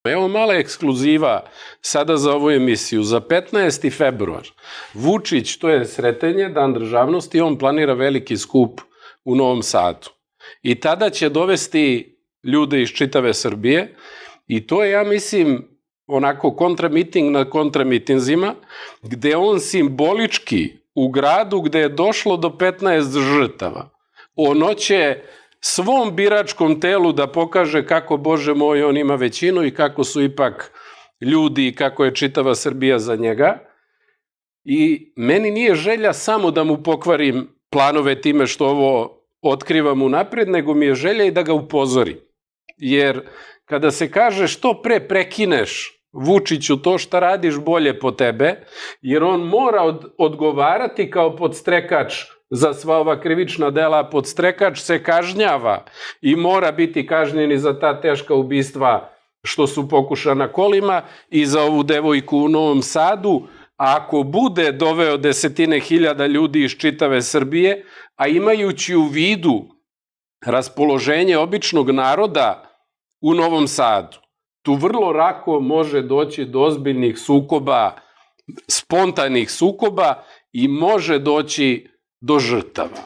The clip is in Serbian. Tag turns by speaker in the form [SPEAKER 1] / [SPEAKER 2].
[SPEAKER 1] Evo mala ekskluziva sada za ovu emisiju. Za 15. februar Vučić, to je Sretenje, Dan državnosti, on planira veliki skup u Novom Sadu. I tada će dovesti ljude iz čitave Srbije i to je, ja mislim, onako kontramiting na kontramitinzima, gde on simbolički u gradu gde je došlo do 15 žrtava, ono će svom biračkom telu da pokaže kako, Bože moj, on ima većinu i kako su ipak ljudi i kako je čitava Srbija za njega. I meni nije želja samo da mu pokvarim planove time što ovo otkrivam unapred, nego mi je želja i da ga upozorim. Jer kada se kaže što pre prekineš Vučiću to šta radiš bolje po tebe, jer on mora odgovarati kao podstrekač za sva ova krivična dela, podstrekač se kažnjava i mora biti kažnjen i za ta teška ubistva što su pokušana kolima i za ovu devojku u Novom Sadu, a ako bude doveo desetine hiljada ljudi iz čitave Srbije, a imajući u vidu raspoloženje običnog naroda u Novom Sadu, tu vrlo lako može doći do ozbiljnih sukoba, spontanih sukoba i može doći do žrtava.